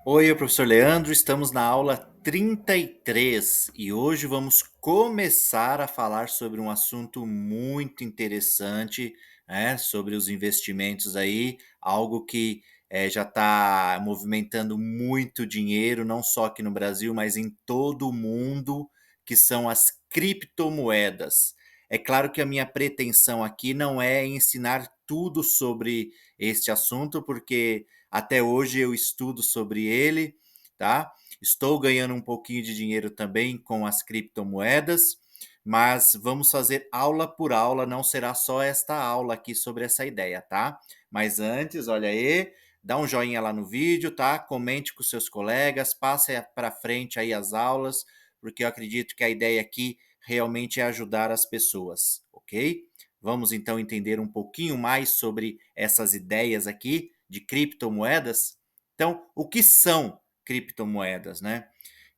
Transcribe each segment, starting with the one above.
Oi, professor Leandro, estamos na aula 33 e hoje vamos começar a falar sobre um assunto muito interessante, né, sobre os investimentos aí, algo que já está movimentando muito dinheiro, não só aqui no Brasil, mas em todo o mundo, que são as criptomoedas. É claro que a minha pretensão aqui não é ensinar tudo sobre este assunto, porque até hoje eu estudo sobre ele, tá? Estou ganhando um pouquinho de dinheiro também com as criptomoedas, mas vamos fazer aula por aula, não será só esta aula aqui sobre essa ideia, tá? Mas antes, olha aí, dá um joinha lá no vídeo, tá? Comente com seus colegas, passe para frente aí as aulas, porque eu acredito que a ideia aqui realmente é ajudar as pessoas, ok? Vamos então entender um pouquinho mais sobre essas ideias aqui de criptomoedas. Então, o que são criptomoedas, né?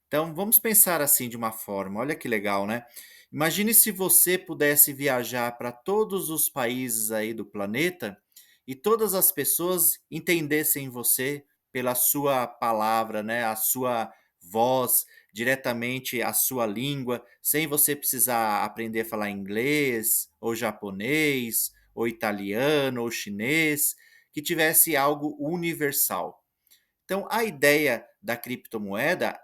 Então, vamos pensar assim de uma forma, olha que legal, né? Imagine se você pudesse viajar para todos os países aí do planeta e todas as pessoas entendessem você pela sua palavra, né? A sua voz, diretamente a sua língua, sem você precisar aprender a falar inglês, ou japonês, ou italiano, ou chinês, que tivesse algo universal. Então, a ideia da criptomoeda,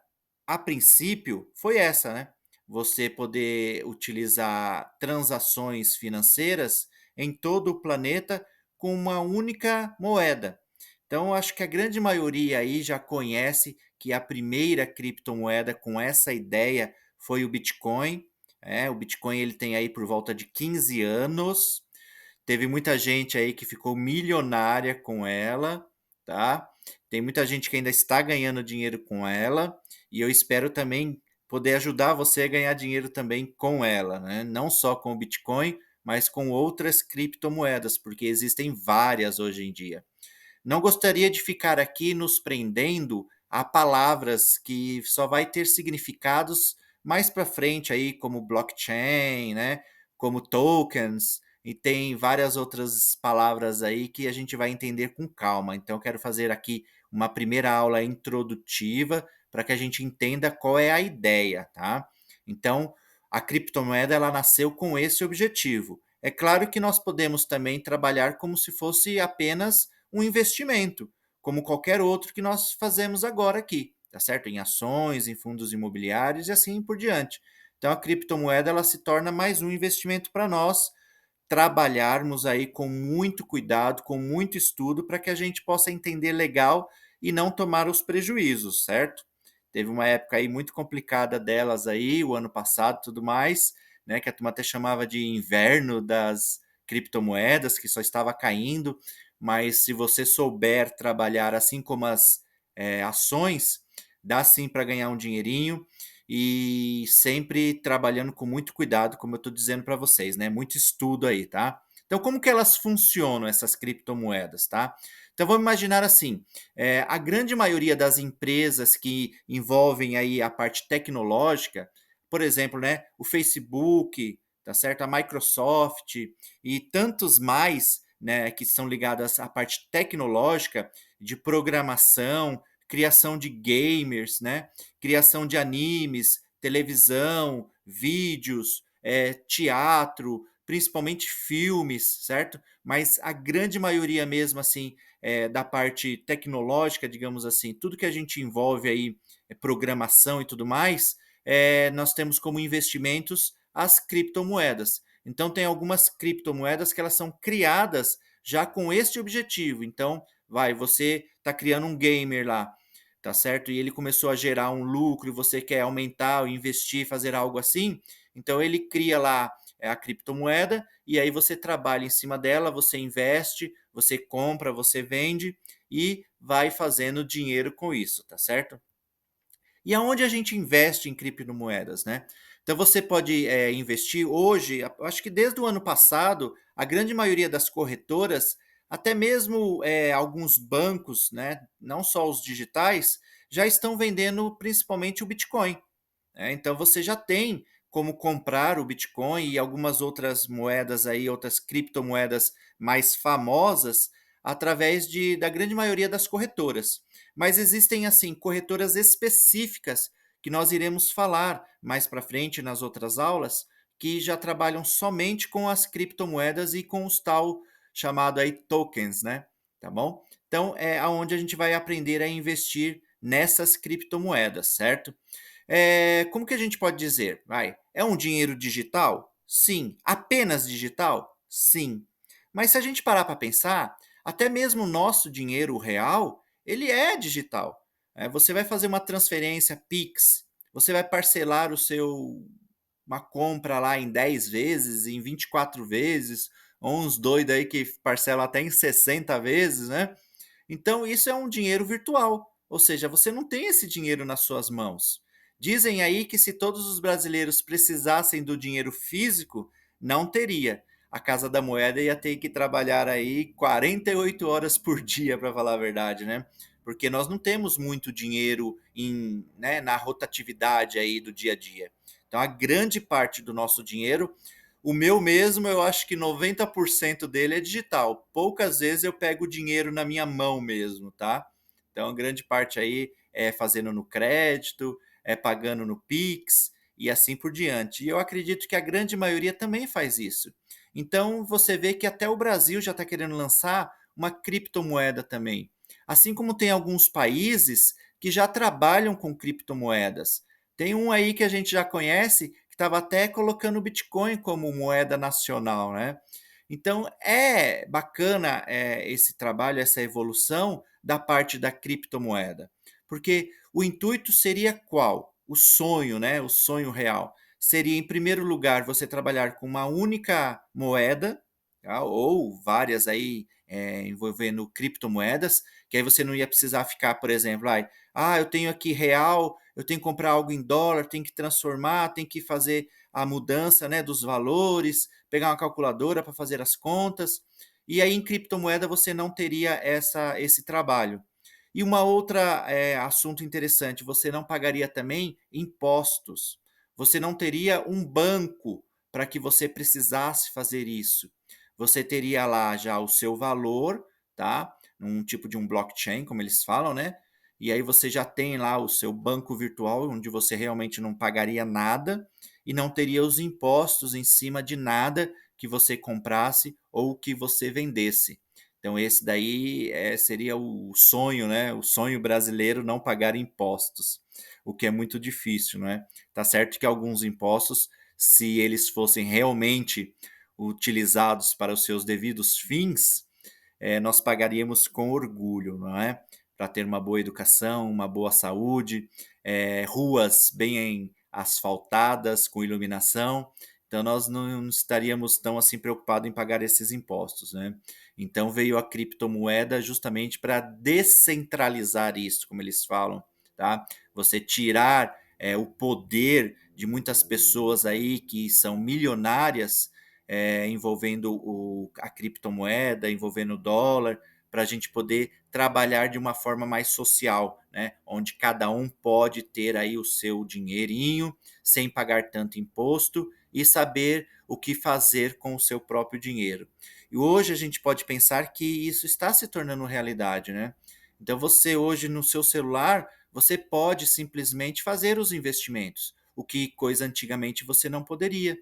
a princípio, foi essa, né? Você poder utilizar transações financeiras em todo o planeta com uma única moeda. Então, acho que a grande maioria aí já conhece que a primeira criptomoeda com essa ideia foi o Bitcoin. O Bitcoin ele tem aí por volta de 15 anos. Teve muita gente aí que ficou milionária com ela, tá? Tem muita gente que ainda está ganhando dinheiro com ela, e eu espero também poder ajudar você a ganhar dinheiro também com ela, né? Não só com o Bitcoin, mas com outras criptomoedas, porque existem várias hoje em dia. Não gostaria de ficar aqui nos prendendo a palavras que só vai ter significados mais para frente aí, como blockchain, né? Como tokens, e tem várias outras palavras aí que a gente vai entender com calma. Então, eu quero fazer aqui uma primeira aula introdutiva para que a gente entenda qual é a ideia, tá? Então, a criptomoeda ela nasceu com esse objetivo. É claro que nós podemos também trabalhar como se fosse apenas um investimento, como qualquer outro que nós fazemos agora aqui, tá certo? Em ações, em fundos imobiliários e assim por diante. Então a criptomoeda ela se torna mais um investimento para nós trabalharmos aí com muito cuidado, com muito estudo, para que a gente possa entender legal e não tomar os prejuízos, certo? Teve uma época aí muito complicada delas aí, o ano passado e tudo mais, né? Que a turma até chamava de inverno das criptomoedas, que só estava caindo, mas se você souber trabalhar assim como as ações, dá sim para ganhar um dinheirinho e sempre trabalhando com muito cuidado, como eu estou dizendo para vocês, né? Muito estudo aí, tá? Então, como que elas funcionam, essas criptomoedas, tá? Então, vamos imaginar assim, a grande maioria das empresas que envolvem aí a parte tecnológica, por exemplo, né, o Facebook, tá certo? A Microsoft e tantos mais, né, que são ligadas à parte tecnológica, de programação, criação de gamers, né? Criação de animes, televisão, vídeos, teatro, principalmente filmes, certo? Mas a grande maioria mesmo assim da parte tecnológica, digamos assim, tudo que a gente envolve aí, programação e tudo mais, nós temos como investimentos as criptomoedas. Então tem algumas criptomoedas que elas são criadas já com este objetivo. Então, você está criando um gamer lá, tá certo? E ele começou a gerar um lucro e você quer aumentar, investir, fazer algo assim, então ele cria lá a criptomoeda e aí você trabalha em cima dela, você investe, você compra, você vende e vai fazendo dinheiro com isso, tá certo? E aonde a gente investe em criptomoedas, né? Então você pode investir hoje, acho que desde o ano passado, a grande maioria das corretoras, até mesmo alguns bancos, né, não só os digitais, já estão vendendo principalmente o Bitcoin. Então você já tem como comprar o Bitcoin e algumas outras moedas aí, outras criptomoedas mais famosas, através da grande maioria das corretoras. Mas existem, assim, corretoras específicas que nós iremos falar mais para frente nas outras aulas, que já trabalham somente com as criptomoedas e com os tal chamado aí tokens, né? Tá bom? Então é aonde a gente vai aprender a investir nessas criptomoedas, certo? Como que a gente pode dizer? Vai, é um dinheiro digital? Sim. Apenas digital? Sim. Mas se a gente parar para pensar, até mesmo o nosso dinheiro real, ele é digital. Você vai fazer uma transferência Pix, você vai parcelar uma compra lá em 10 vezes, em 24 vezes, ou uns doidos aí que parcelam até em 60 vezes, né? Então, isso é um dinheiro virtual, ou seja, você não tem esse dinheiro nas suas mãos. Dizem aí que se todos os brasileiros precisassem do dinheiro físico, não teria. A Casa da Moeda ia ter que trabalhar aí 48 horas por dia, para falar a verdade, né? Porque nós não temos muito dinheiro né, na rotatividade aí do dia a dia. Então, a grande parte do nosso dinheiro, o meu mesmo, eu acho que 90% dele é digital. Poucas vezes eu pego o dinheiro na minha mão mesmo, tá? Então, a grande parte aí é fazendo no crédito, é pagando no Pix e assim por diante. E eu acredito que a grande maioria também faz isso. Então, você vê que até o Brasil já está querendo lançar uma criptomoeda também. Assim como tem alguns países que já trabalham com criptomoedas. Tem um aí que a gente já conhece que estava até colocando o Bitcoin como moeda nacional, né? Então é bacana esse trabalho, essa evolução da parte da criptomoeda, porque o intuito seria qual? O sonho, né? O sonho real seria, em primeiro lugar, você trabalhar com uma única moeda, tá? Ou várias aí envolvendo criptomoedas, que aí você não ia precisar ficar, por exemplo, eu tenho aqui real, eu tenho que comprar algo em dólar, tenho que transformar, tenho que fazer a mudança, né, dos valores, pegar uma calculadora para fazer as contas. E aí em criptomoeda você não teria esse trabalho. E uma outra assunto interessante, você não pagaria também impostos. Você não teria um banco para que você precisasse fazer isso. Você teria lá já o seu valor, tá? Um tipo de um blockchain, como eles falam, né? E aí você já tem lá o seu banco virtual, onde você realmente não pagaria nada e não teria os impostos em cima de nada que você comprasse ou que você vendesse. Então esse daí seria o sonho, né? O sonho brasileiro não pagar impostos, o que é muito difícil, né? Tá certo que alguns impostos, se eles fossem realmente utilizados para os seus devidos fins, nós pagaríamos com orgulho, não é? Para ter uma boa educação, uma boa saúde, ruas bem asfaltadas, com iluminação. Então, nós não estaríamos tão assim preocupados em pagar esses impostos, né? Então, veio a criptomoeda justamente para descentralizar isso, como eles falam, tá? Você tirar o poder de muitas pessoas aí que são milionárias envolvendo a criptomoeda, envolvendo o dólar, para a gente poder trabalhar de uma forma mais social, né? Onde cada um pode ter aí o seu dinheirinho sem pagar tanto imposto e saber o que fazer com o seu próprio dinheiro. E hoje a gente pode pensar que isso está se tornando realidade, né? Então você hoje no seu celular, você pode simplesmente fazer os investimentos, o que coisa antigamente você não poderia.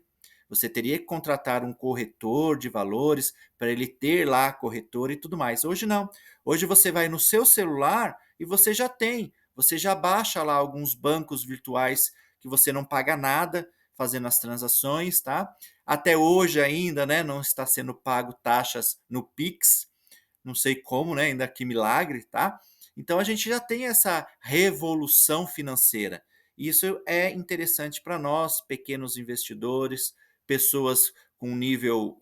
Você teria que contratar um corretor de valores para ele ter lá a corretora e tudo mais. Hoje não. Hoje você vai no seu celular e você já tem. Você já baixa lá alguns bancos virtuais que você não paga nada fazendo as transações, tá? Até hoje ainda, né, não está sendo pago taxas no Pix. Não sei como, né? Ainda que milagre, tá? Então a gente já tem essa revolução financeira. E isso é interessante para nós, pequenos investidores, pessoas com um nível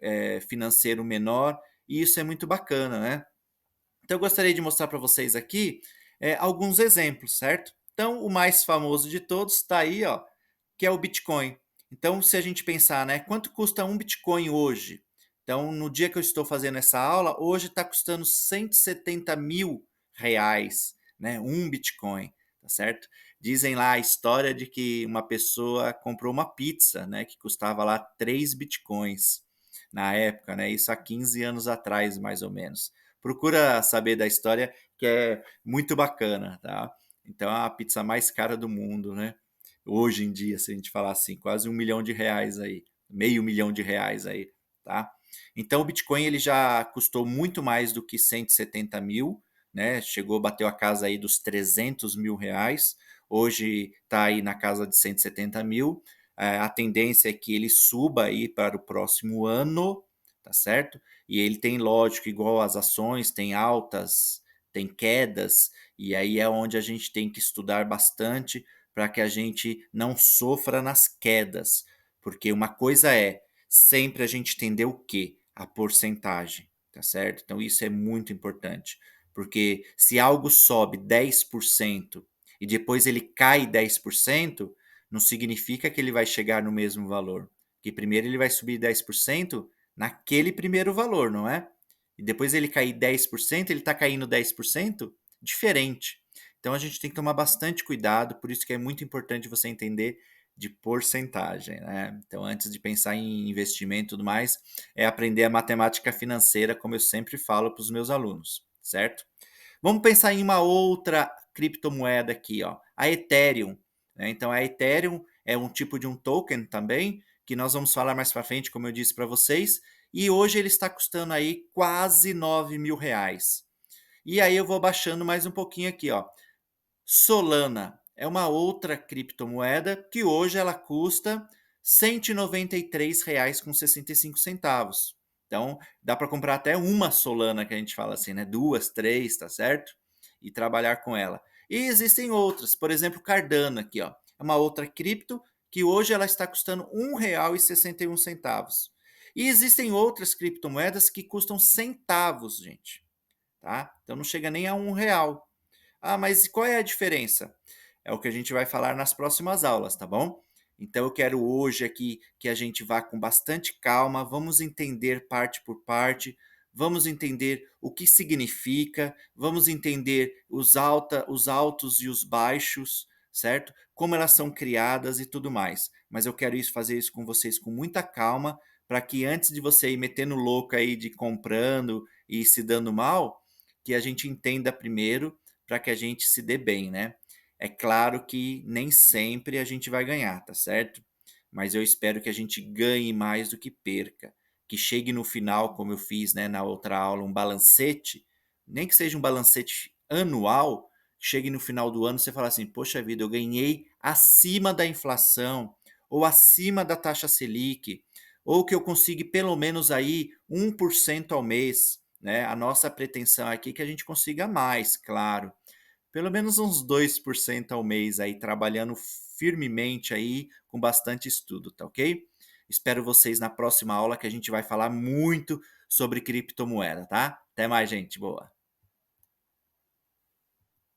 financeiro menor, e isso é muito bacana, né? Então eu gostaria de mostrar para vocês aqui alguns exemplos, certo? Então o mais famoso de todos está aí, ó, que é o Bitcoin. Então se a gente pensar, né, quanto custa um Bitcoin hoje? Então no dia que eu estou fazendo essa aula, hoje está custando 170 mil reais, né, um Bitcoin, tá certo? Dizem lá a história de que uma pessoa comprou uma pizza, né, que custava lá 3 Bitcoins na época, né, isso há 15 anos atrás, mais ou menos. procura saber da história que é muito bacana, tá. Então é a pizza mais cara do mundo, né, hoje em dia, se a gente falar assim, quase R$ 1.000.000 aí, R$ 500.000 aí, tá. Então o Bitcoin ele já custou muito mais do que 170.000, né, chegou, bateu a casa aí dos R$ 300.000, hoje está aí na casa de 170.000, a tendência é que ele suba aí para o próximo ano, tá certo? E ele tem, lógico, igual as ações, tem altas, tem quedas, e aí é onde a gente tem que estudar bastante para que a gente não sofra nas quedas, porque uma coisa é sempre a gente entender o que? A porcentagem, tá certo? Então isso é muito importante, porque se algo sobe 10% e depois ele cai 10%, não significa que ele vai chegar no mesmo valor, que primeiro ele vai subir 10% naquele primeiro valor, não é? E depois ele cair 10%, ele está caindo 10% diferente. Então a gente tem que tomar bastante cuidado, por isso que é muito importante você entender de porcentagem, né? Então, antes de pensar em investimento e tudo mais, é aprender a matemática financeira, como eu sempre falo para os meus alunos, certo? Vamos pensar em uma outra criptomoeda aqui, ó, a Ethereum, né? Então, a Ethereum é um tipo de um token também, que nós vamos falar mais para frente, como eu disse para vocês, e hoje ele está custando aí quase R$ 9.000. E aí eu vou baixando mais um pouquinho aqui, ó. Solana é uma outra criptomoeda que hoje ela custa R$ 193,65. Então, dá para comprar até uma Solana, que a gente fala assim, né? Duas, três, tá certo? E trabalhar com ela. E existem outras, por exemplo, Cardano aqui, ó. É uma outra cripto que hoje ela está custando R$ 1,61. E existem outras criptomoedas que custam centavos, gente, tá? Então não chega nem a R$ 1. Ah, mas qual é a diferença? É o que a gente vai falar nas próximas aulas, tá bom? Então eu quero hoje aqui que a gente vá com bastante calma, vamos entender parte por parte, vamos entender o que significa, vamos entender os altos e os baixos, certo? Como elas são criadas e tudo mais. Mas eu quero fazer isso com vocês com muita calma, para que antes de você ir metendo louco aí de comprando e se dando mal, que a gente entenda primeiro para que a gente se dê bem, né? É claro que nem sempre a gente vai ganhar, tá certo? Mas eu espero que a gente ganhe mais do que perca. Que chegue no final, como eu fiz, né, na outra aula, um balancete, nem que seja um balancete anual, chegue no final do ano e você fala assim: poxa vida, eu ganhei acima da inflação, ou acima da taxa Selic, ou que eu consiga pelo menos aí 1% ao mês. Né? A nossa pretensão aqui é que a gente consiga mais, claro, pelo menos uns 2% ao mês aí, trabalhando firmemente aí, com bastante estudo, tá ok? Espero vocês na próxima aula que a gente vai falar muito sobre criptomoeda, tá? Até mais, gente. Boa.